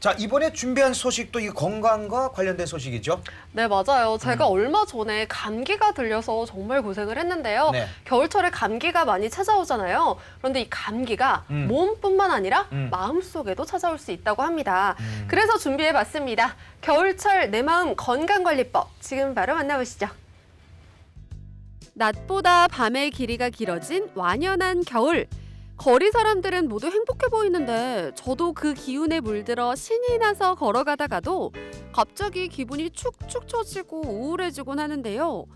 자, 이번에 준비한 소식도 이 건강과 관련된 소식이죠? 네, 맞아요. 제가 얼마 전에 감기가 들려서 정말 고생을 했는데요. 네. 겨울철에 감기가 많이 찾아오잖아요. 그런데 이 감기가 몸뿐만 아니라 마음속에도 찾아올 수 있다고 합니다. 그래서 준비해봤습니다. 겨울철 내 마음 건강관리법. 지금 바로 만나보시죠. 낮보다 밤의 길이가 길어진 완연한 겨울. 거리 사람들은 모두 행복해 보이는데 저도 그 기운에 물들어 신이 나서 걸어가다가도 갑자기 기분이 축축 처지고 우울해지곤 하는데요.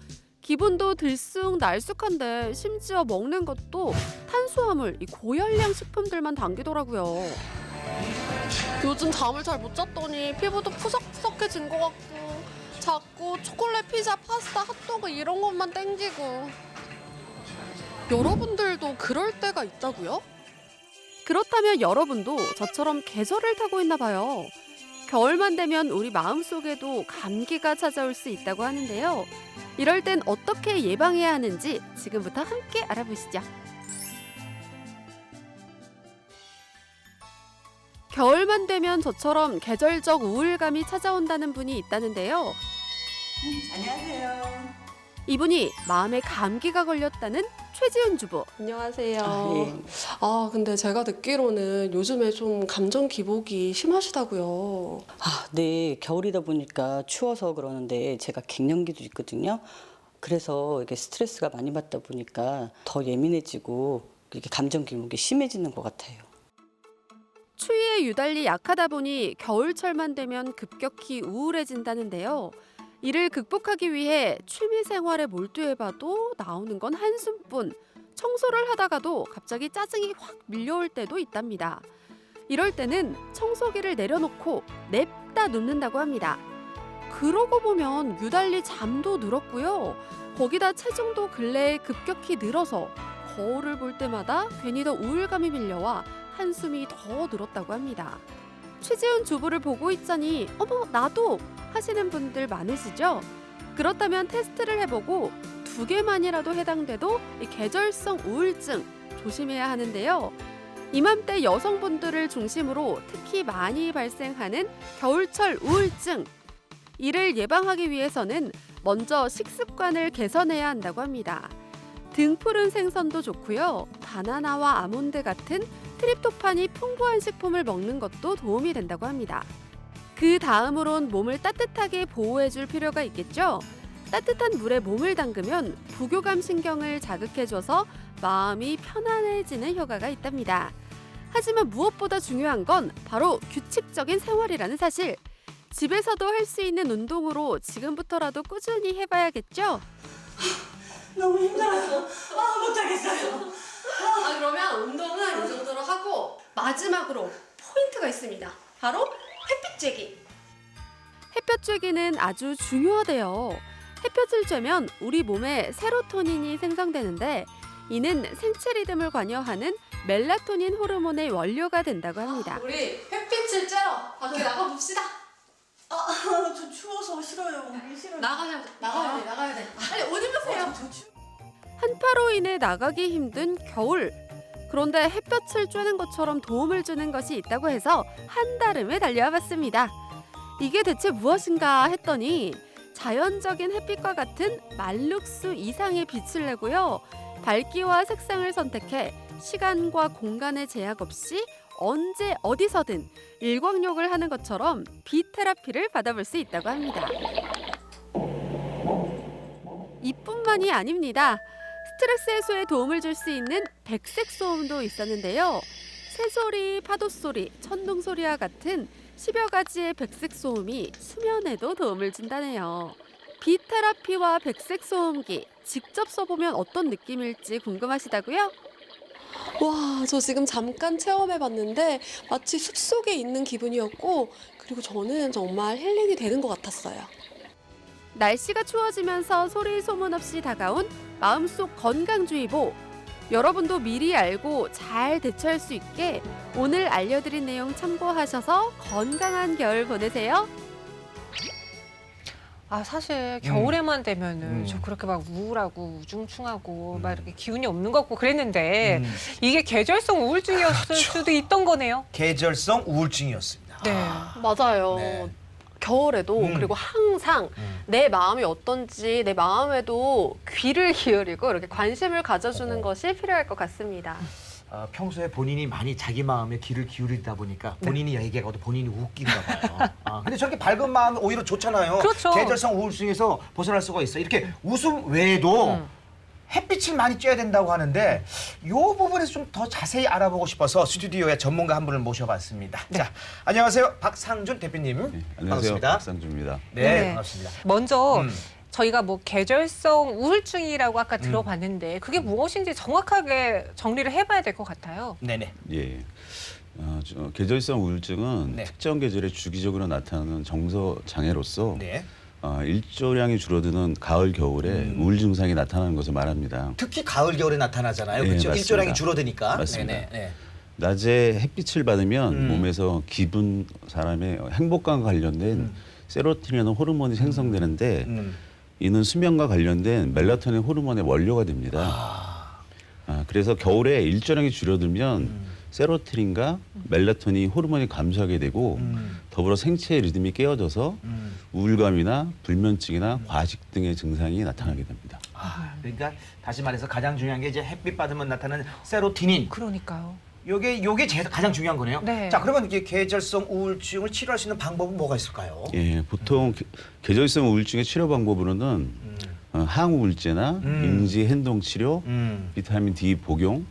기분도 들쑥날쑥한데 심지어 먹는 것도 탄수화물, 이 고열량 식품들만 당기더라고요. 요즘 잠을 잘 못 잤더니 피부도 푸석푸석해진 것 같고 자꾸 초콜릿, 피자, 파스타, 핫도그 이런 것만 땡기고. 여러분들도 그럴 때가 있다고요? 그렇다면 여러분도 저처럼 계절을 타고 있나 봐요. 겨울만 되면 우리 마음속에도 감기가 찾아올 수 있다고 하는데요. 이럴 땐 어떻게 예방해야 하는지 지금부터 함께 알아보시죠. 겨울만 되면 저처럼 계절적 우울감이 찾아온다는 분이 있다는데요. 안녕하세요. 이분이 마음에 감기가 걸렸다는 최지은 주부. 안녕하세요. 근데 제가 듣기로는 요즘에 좀 감정 기복이 심하시다고요. 네, 겨울이다 보니까 추워서 그러는데 제가 갱년기도 있거든요. 그래서 이게 스트레스가 많이 받다 보니까 더 예민해지고 이렇게 감정 기복이 심해지는 것 같아요. 추위에 유달리 약하다 보니 겨울철만 되면 급격히 우울해진다는데요. 이를 극복하기 위해 취미 생활에 몰두해봐도 나오는 건 한숨뿐. 청소를 하다가도 갑자기 짜증이 확 밀려올 때도 있답니다. 이럴 때는 청소기를 내려놓고 냅다 눕는다고 합니다. 그러고 보면 유달리 잠도 늘었고요. 거기다 체중도 근래에 급격히 늘어서 거울을 볼 때마다 괜히 더 우울감이 밀려와 한숨이 더 늘었다고 합니다. 최지은 주부를 보고 있자니 어머 나도 하시는 분들 많으시죠? 그렇다면 테스트를 해보고 2개만이라도 해당돼도 이 계절성 우울증 조심해야 하는데요. 이맘때 여성분들을 중심으로 특히 많이 발생하는 겨울철 우울증. 이를 예방하기 위해서는 먼저 식습관을 개선해야 한다고 합니다. 등푸른 생선도 좋고요. 바나나와 아몬드 같은 트립토판이 풍부한 식품을 먹는 것도 도움이 된다고 합니다. 그 다음으론 몸을 따뜻하게 보호해줄 필요가 있겠죠? 따뜻한 물에 몸을 담그면 부교감 신경을 자극해줘서 마음이 편안해지는 효과가 있답니다. 하지만 무엇보다 중요한 건 바로 규칙적인 생활이라는 사실. 집에서도 할 수 있는 운동으로 지금부터라도 꾸준히 해봐야겠죠? 너무 힘들어서 못하겠어요. 그러면 운동은 이 정도로 하고 마지막으로 포인트가 있습니다. 바로 햇빛 쬐기. 햇볕 쬐기는 아주 중요하대요. 햇볕을 쬐면 우리 몸에 세로토닌이 생성되는데 이는 생체 리듬을 관여하는 멜라토닌 호르몬의 원료가 된다고 합니다. 우리 햇빛을 쬐러 밖에 나가 봅시다. 저 추워서 싫어요. 싫어요. 나가야 돼. 빨리 옷 입으세요. 한파로 인해 나가기 힘든 겨울. 그런데 햇볕을 쬐는 것처럼 도움을 주는 것이 있다고 해서 한달음에 달려와 봤습니다. 이게 대체 무엇인가 했더니 자연적인 햇빛과 같은 말룩수 이상의 빛을 내고요. 밝기와 색상을 선택해 시간과 공간의 제약 없이 언제 어디서든 일광욕을 하는 것처럼 빛 테라피를 받아볼 수 있다고 합니다. 이뿐만이 아닙니다. 스트레스 해소에 도움을 줄 수 있는 백색 소음도 있었는데요. 새소리, 파도소리, 천둥소리와 같은 10여 가지의 백색 소음이 수면에도 도움을 준다네요. 빛 테라피와 백색 소음기 직접 써보면 어떤 느낌일지 궁금하시다고요? 와, 저 지금 잠깐 체험해봤는데 마치 숲속에 있는 기분이었고 그리고 저는 정말 힐링이 되는 것 같았어요. 날씨가 추워지면서 소리 소문 없이 다가온 마음속 건강주의보. 여러분도 미리 알고 잘 대처할 수 있게 오늘 알려드린 내용 참고하셔서 건강한 겨울 보내세요. 사실 겨울에만 되면은 저 그렇게 막 우울하고 우중충하고 막 이렇게 기운이 없는 것 같고 그랬는데 이게 계절성 우울증이었을 그렇죠. 수도 있던 거네요. 계절성 우울증이었습니다. 네. 맞아요. 네. 겨울에도 그리고 항상 내 마음이 어떤지 내 마음에도 귀를 기울이고 이렇게 관심을 가져주는 것이 필요할 것 같습니다. 평소에 본인이 많이 자기 마음에 귀를 기울이다 보니까 본인이 얘기하고도 본인이 웃긴가 봐요. 근데 저렇게 밝은 마음이 오히려 좋잖아요. 그렇죠. 계절성 우울증에서 벗어날 수가 있어요. 이렇게 웃음 외에도 햇빛을 많이 쬐야 된다고 하는데 이 부분에서 좀 더 자세히 알아보고 싶어서 스튜디오에 전문가 한 분을 모셔봤습니다. 자, 안녕하세요. 박상준 대표님. 네, 안녕하세요. 반갑습니다. 박상주입니다. 네, 네. 반갑습니다. 먼저 저희가 뭐 계절성 우울증이라고 아까 들어봤는데 그게 무엇인지 정확하게 정리를 해봐야 될 것 같아요. 네네. 예. 계절성 우울증은 네. 특정 계절에 주기적으로 나타나는 정서 장애로서 네. 일조량이 줄어드는 가을 겨울에 우울 증상이 나타나는 것을 말합니다. 특히 가을 겨울에 나타나잖아요. 네, 그렇죠? 맞습니다. 일조량이 줄어드니까. 맞습니다. 네네. 네. 낮에 햇빛을 받으면 몸에서 기분, 사람의 행복감과 관련된 세로토닌이라는 호르몬이 생성되는데 이는 수면과 관련된 멜라토닌 호르몬의 원료가 됩니다. 그래서 겨울에 일조량이 줄어들면 세로토닌과 멜라토닌 호르몬이 감소하게 되고 더불어 생체의 리듬이 깨어져서 우울감이나 불면증이나 과식 등의 증상이 나타나게 됩니다. 그러니까 다시 말해서 가장 중요한 게 이제 햇빛 받으면 나타나는 세로토닌. 그러니까요. 요게 가장 중요한 거네요. 네. 자, 그러면 이게 계절성 우울증을 치료할 수 있는 방법은 뭐가 있을까요? 예, 보통 계절성 우울증의 치료 방법으로는 항우울제나 인지 행동 치료, 비타민 D 복용,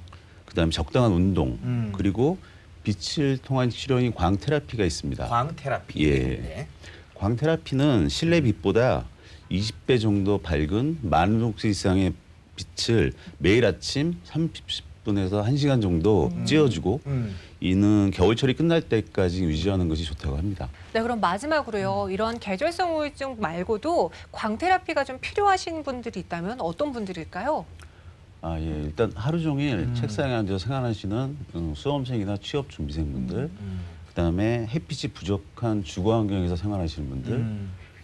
그다음에 적당한 운동, 그리고 빛을 통한 치료인 광테라피가 있습니다. 광테라피. 예. 네. 광테라피는 실내 빛보다 20배 정도 밝은 만룩스 이상의 빛을 매일 아침 30분에서 1시간 정도 쬐어주고 이는 겨울철이 끝날 때까지 유지하는 것이 좋다고 합니다. 네, 그럼 마지막으로요. 이런 계절성 우울증 말고도 광테라피가 좀 필요하신 분들이 있다면 어떤 분들일까요? 예, 일단 하루 종일 책상에 앉아 생활하시는 수험생이나 취업 준비생분들, 그다음에 햇빛이 부족한 주거 환경에서 생활하시는 분들,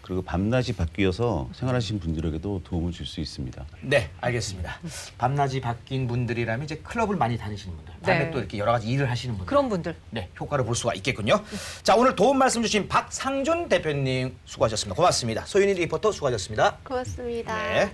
그리고 밤낮이 바뀌어서 생활하시는 분들에게도 도움을 줄 수 있습니다. 네, 알겠습니다. 밤낮이 바뀐 분들이라면 이제 클럽을 많이 다니시는 분들, 밤에 네. 또 이렇게 여러 가지 일을 하시는 분들. 그런 분들. 네, 효과를 볼 수가 있겠군요. 자, 오늘 도움 말씀 주신 박상준 대표님 수고하셨습니다. 고맙습니다. 소윤희 리포터 수고하셨습니다. 고맙습니다. 네.